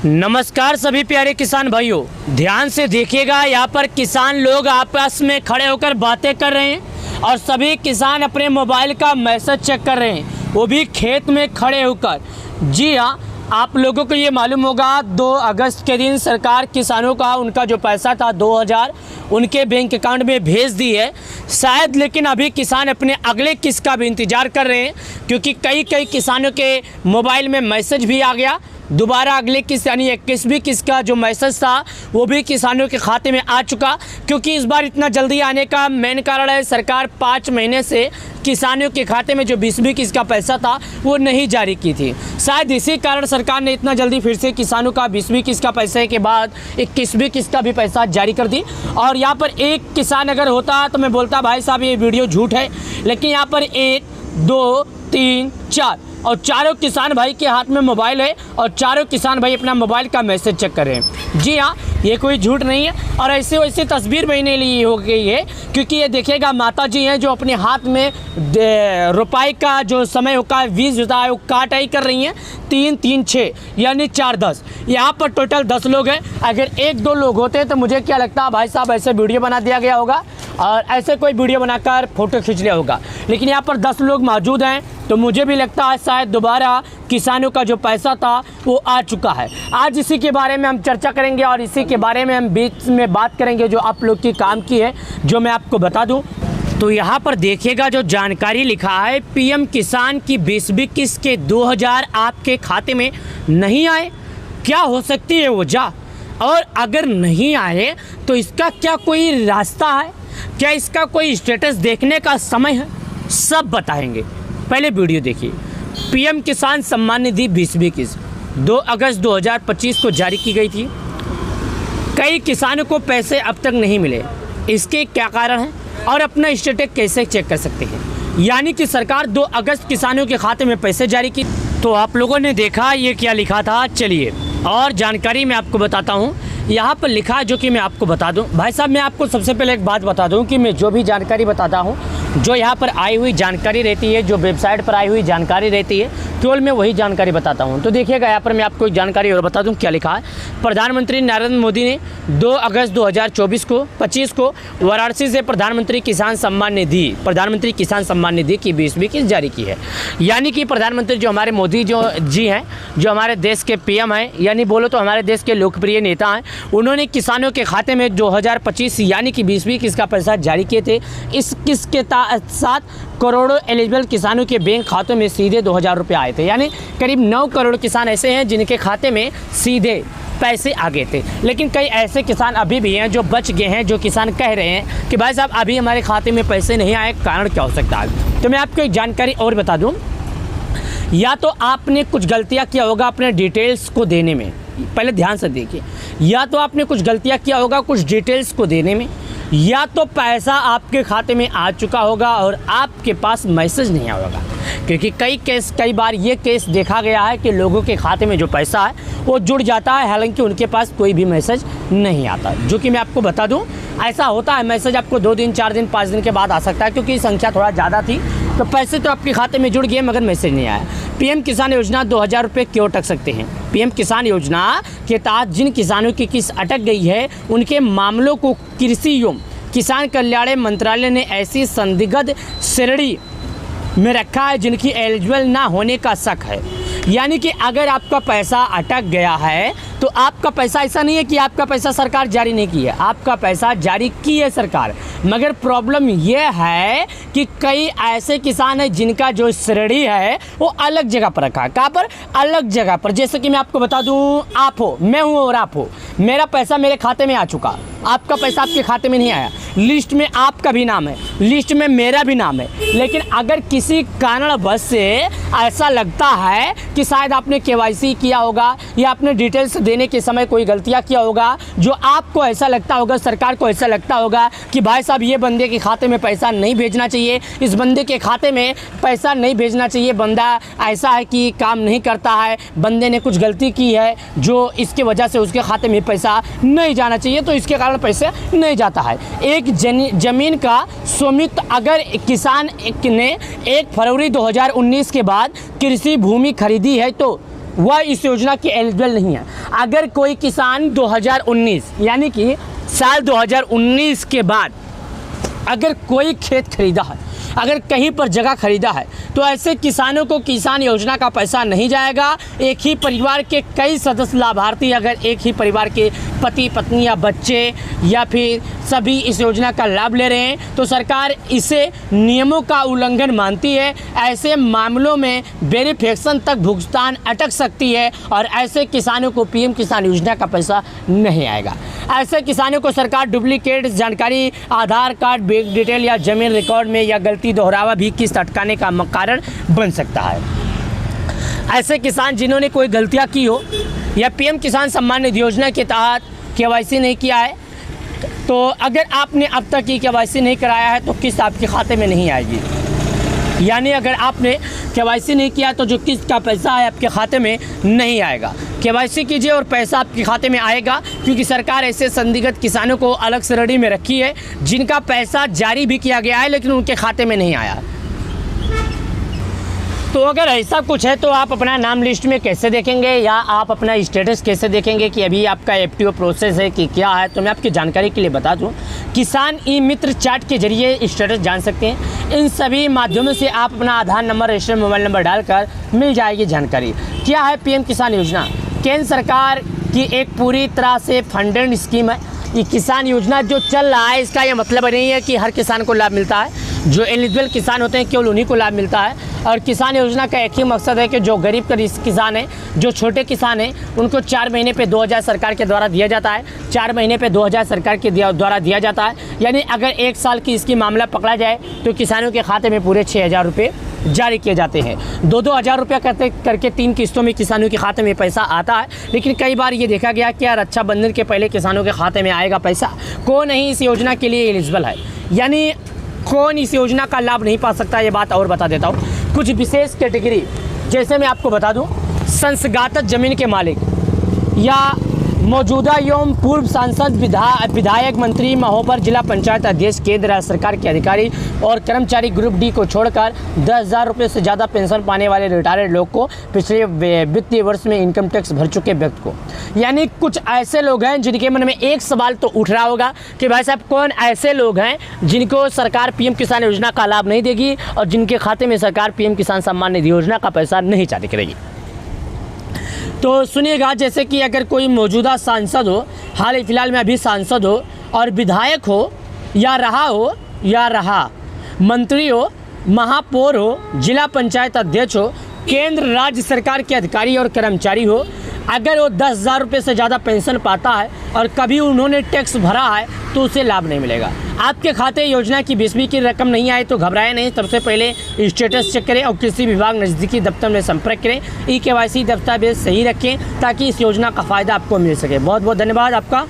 नमस्कार सभी प्यारे किसान भाइयों, ध्यान से देखिएगा। यहाँ पर किसान लोग आपस में खड़े होकर बातें कर रहे हैं और सभी किसान अपने मोबाइल का मैसेज चेक कर रहे हैं, वो भी खेत में खड़े होकर। जी हाँ, आप लोगों को ये मालूम होगा 2 अगस्त के दिन सरकार किसानों का उनका जो पैसा था 2000 उनके बैंक अकाउंट में भेज दी है शायद, लेकिन अभी किसान अपने अगले किस्त का भी इंतज़ार कर रहे हैं क्योंकि कई किसानों के मोबाइल में मैसेज भी आ गया। दोबारा अगले किस्त यानी 21वीं किस्त का जो मैसेज था वो भी किसानों के खाते में आ चुका। क्योंकि इस बार इतना जल्दी आने का मेन कारण है सरकार 5 महीने से किसानों के खाते में जो 20वीं किस्त का पैसा था वो नहीं जारी की थी। शायद इसी कारण सरकार ने इतना जल्दी फिर से किसानों का 20वीं किस्त का पैसे के बाद 21वीं किस्त का भी पैसा जारी कर दी। और यहाँ पर एक किसान अगर होता तो मैं बोलता भाई साहब ये वीडियो झूठ है, लेकिन यहाँ पर 1 2 3 4 और चारों किसान भाई के हाथ में मोबाइल है और चारों किसान भाई अपना मोबाइल का मैसेज चेक कर रहे हैं। जी हाँ, ये कोई झूठ नहीं है। और ऐसे वैसे तस्वीर मैंने ली हो गई है क्योंकि ये देखिएगा माता जी हैं जो अपने हाथ में रुपए का जो समय होता है 20 होता है वो काटाई कर रही हैं। 3 3 6 यानी 4 10, यहाँ पर टोटल 10 लोग हैं। अगर 1 2 लोग होते तो मुझे क्या लगता है भाई साहब ऐसे वीडियो बना दिया गया होगा और ऐसे कोई वीडियो बनाकर फ़ोटो खींच लिया होगा, लेकिन यहाँ पर 10 लोग मौजूद हैं तो मुझे भी लगता है शायद दोबारा किसानों का जो पैसा था वो आ चुका है। आज इसी के बारे में हम चर्चा करेंगे और इसी के बारे में हम बीच में बात करेंगे जो आप लोग की काम की है, जो मैं आपको बता दूं। तो यहाँ पर देखिएगा जो जानकारी लिखा है, पीएम किसान की 20वीं किस्त के 2000 आपके खाते में नहीं आए, क्या हो सकती है वजह, और अगर नहीं आए तो इसका क्या कोई रास्ता है, क्या इसका कोई स्टेटस देखने का समय है, सब बताएंगे। पहले वीडियो देखिए। पीएम किसान सम्मान निधि 20वीं किस्त 2 अगस्त 2025 को जारी की गई थी। कई किसानों को पैसे अब तक नहीं मिले, इसके क्या कारण हैं और अपना स्टेटस कैसे चेक कर सकते हैं। यानी कि सरकार 2 अगस्त किसानों के खाते में पैसे जारी की। तो आप लोगों ने देखा ये क्या लिखा था, चलिए और जानकारी मैं आपको बताता हूँ। यहाँ पर लिखा जो कि मैं आपको बता दूं। भाई साहब मैं आपको सबसे पहले एक बात बता दूं कि मैं जो भी जानकारी बताता हूँ, जो यहाँ पर आई हुई जानकारी रहती है, जो वेबसाइट पर आई हुई जानकारी रहती है, केवल मैं वही जानकारी बताता हूँ। तो देखिएगा यहाँ पर मैं आपको एक जानकारी और बता दूँ क्या लिखा है। प्रधानमंत्री नरेंद्र मोदी ने 2 अगस्त 2025 को वाराणसी से प्रधानमंत्री किसान सम्मान निधि की 20वीं किस्त जारी की है। यानी कि प्रधानमंत्री जो हमारे मोदी जी हैं, जो हमारे देश के पीएम हैं, यानी बोलो तो हमारे देश के लोकप्रिय नेता हैं, उन्होंने किसानों के खाते में 2025 यानी कि 20वीं किस्त का पैसा जारी किए थे। इस किस्त के साथ करोड़ों एलिजिबल किसानों के बैंक खातों में सीधे 2000 रुपये आए थे। यानी करीब 9 करोड़ किसान ऐसे हैं जिनके खाते में सीधे पैसे आ गए थे। लेकिन कई ऐसे किसान अभी भी हैं जो बच गए हैं, जो किसान कह रहे हैं कि भाई साहब अभी हमारे खाते में पैसे नहीं आए, कारण क्या हो सकता है। तो मैं आपको एक जानकारी और बता दूँ। या तो आपने कुछ गलतियाँ किया होगा अपने डिटेल्स को देने में, पहले ध्यान से देखिए, या तो आपने कुछ गलतियाँ किया होगा कुछ डिटेल्स को देने में, या तो पैसा आपके खाते में आ चुका होगा और आपके पास मैसेज नहीं आया होगा। क्योंकि कई बार ये केस देखा गया है कि लोगों के खाते में जो पैसा है वो जुड़ जाता है, हालांकि उनके पास कोई भी मैसेज नहीं आता। जो कि मैं आपको बता दूं, ऐसा होता है, मैसेज आपको 2 दिन 4 दिन 5 दिन के बाद आ सकता है क्योंकि संख्या थोड़ा ज़्यादा थी, तो पैसे तो आपके खाते में जुड़ गए मगर मैसेज नहीं आया। पीएम किसान योजना 2000 रुपये क्यों अटक सकते हैं। पीएम किसान योजना के तहत जिन किसानों की किस्त अटक गई है उनके मामलों को कृषि एवं किसान कल्याण मंत्रालय ने ऐसी संदिग्ध श्रेणी में रखा है जिनकी एलिजिबल ना होने का शक है। यानी कि अगर आपका पैसा अटक गया है तो आपका पैसा, ऐसा नहीं है कि आपका पैसा सरकार जारी नहीं की है, आपका पैसा जारी की है सरकार, मगर प्रॉब्लम यह है कि कई ऐसे किसान हैं जिनका जो श्रेणी है वो अलग जगह पर रखा है। कहाँ पर? अलग जगह पर। जैसे कि मैं आपको बता दूं, आप हो, मैं हूँ और आप हो, मेरा पैसा मेरे खाते में आ चुका, आपका पैसा आपके खाते में नहीं आया। लिस्ट में आपका भी नाम है, लिस्ट में मेरा भी नाम है, लेकिन अगर किसी कारणवश से ऐसा लगता है कि शायद आपने केवाईसी किया होगा या आपने डिटेल्स देने के समय कोई गलतियां किया होगा, जो आपको ऐसा लगता होगा, सरकार को ऐसा लगता होगा कि भाई साहब ये बंदे के खाते में पैसा नहीं भेजना चाहिए, इस बंदे के खाते में पैसा नहीं भेजना चाहिए, बंदा ऐसा है कि काम नहीं करता है, बंदे ने कुछ गलती की है जो इसके वजह से उसके खाते में पैसा नहीं जाना चाहिए, तो इसके कारण पैसे नहीं जाता है। एक जमीन का स्वामित्व अगर किसान ने 1 फरवरी 2019 के बाद कृषि भूमि खरीदी है तो वह इस योजना के एलिजिबल नहीं है। अगर कोई किसान 2019 यानी कि साल 2019 के बाद अगर कोई खेत खरीदा है, अगर कहीं पर जगह खरीदा है, तो ऐसे किसानों को किसान योजना का पैसा नहीं जाएगा। एक ही परिवार के कई सदस्य लाभार्थी, अगर एक ही परिवार के पति पत्नी या बच्चे या फिर सभी इस योजना का लाभ ले रहे हैं, तो सरकार इसे नियमों का उल्लंघन मानती है। ऐसे मामलों में वेरिफिकेशन तक भुगतान अटक सकती है और ऐसे किसानों को पीएम किसान योजना का पैसा नहीं आएगा। ऐसे किसानों को सरकार डुप्लीकेट जानकारी, आधार कार्ड, बैंक डिटेल या जमीन रिकॉर्ड में या गलती दोहरावा भी किस्त अटकाने का कारण बन सकता है। ऐसे किसान जिन्होंने कोई गलतियां की हो या पीएम किसान सम्मान निधि योजना के तहत केवाईसी नहीं किया है, तो अगर आपने अब तक की केवाईसी नहीं कराया है तो किस्त आपके खाते में नहीं आएगी। यानी अगर आपने केवाईसी नहीं किया तो जो किस्त का पैसा है आपके खाते में नहीं आएगा। केवाईसी कीजिए और पैसा आपके खाते में आएगा, क्योंकि सरकार ऐसे संदिग्ध किसानों को अलग श्रेणी में रखी है जिनका पैसा जारी भी किया गया है लेकिन उनके खाते में नहीं आया। तो अगर ऐसा कुछ है तो आप अपना नाम लिस्ट में कैसे देखेंगे या आप अपना स्टेटस कैसे देखेंगे कि अभी आपका एफटीओ प्रोसेस है कि क्या है, तो मैं आपकी जानकारी के लिए बता दूं, किसान ई मित्र चैट के जरिए स्टेटस जान सकते हैं। इन सभी माध्यमों से आप अपना आधार नंबर, रजिस्टर्ड मोबाइल नंबर डालकर मिल जाएगी जानकारी। क्या है पीएम किसान योजना? केंद्र सरकार की एक पूरी तरह से फंडेड स्कीम है। ये किसान योजना जो चल रहा है, इसका यह मतलब नहीं है कि हर किसान को लाभ मिलता है। जो एलिजिबल किसान होते हैं केवल उन्हीं को लाभ मिलता है। और किसान योजना का एक ही मकसद है कि जो गरीब किसान हैं, जो छोटे किसान हैं, उनको 4 महीने पे 2000 सरकार के द्वारा दिया जाता है। 4 महीने पे 2000 सरकार के द्वारा दिया जाता है। यानी अगर 1 साल की इसकी मामला पकड़ा जाए तो किसानों के खाते में पूरे 6000 रुपये जारी किए जाते हैं। 2-2 हज़ार रुपया करके 3 किस्तों में किसानों के खाते में पैसा आता है। लेकिन कई बार ये देखा गया कि यार रक्षाबंधन के पहले किसानों के खाते में आएगा पैसा। कौन नहीं इस योजना के लिए एलिजिबल है, यानी कौन इस योजना का लाभ नहीं पा सकता, ये बात और बता देता हूँ। कुछ विशेष कैटेगरी, जैसे मैं आपको बता दूँ, संस्थागत जमीन के मालिक या मौजूदा एवं पूर्व सांसद, विधायक, मंत्री, महोपर, जिला पंचायत अध्यक्ष, केंद्र राज्य सरकार के अधिकारी और कर्मचारी ग्रुप डी को छोड़कर 10,000 रुपये से ज़्यादा पेंशन पाने वाले रिटायर्ड लोग को, पिछले वित्तीय वर्ष में इनकम टैक्स भर चुके व्यक्ति को। यानी कुछ ऐसे लोग हैं जिनके मन में एक सवाल तो उठ रहा होगा कि भाई साहब कौन ऐसे लोग हैं जिनको सरकार पीएम किसान योजना का लाभ नहीं देगी और जिनके खाते में सरकार पीएम किसान सम्मान निधि योजना का पैसा नहीं जारी करेगी। तो सुनिएगा, जैसे कि अगर कोई मौजूदा सांसद हो, हाल फिलहाल में अभी सांसद हो और विधायक हो या रहा मंत्री हो, महापौर हो, जिला पंचायत अध्यक्ष हो, केंद्र राज्य सरकार के अधिकारी और कर्मचारी हो, अगर वो 10,000 रुपये से ज़्यादा पेंशन पाता है और कभी उन्होंने टैक्स भरा है तो उसे लाभ नहीं मिलेगा। आपके खाते योजना की 20वीं की रकम नहीं आए तो घबराएं नहीं। सबसे पहले स्टेटस चेक करें और कृषि विभाग नज़दीकी दफ्तर में संपर्क करें। ई केवाईसी दस्तावेज सही रखें ताकि इस योजना का फ़ायदा आपको मिल सके। बहुत बहुत धन्यवाद आपका।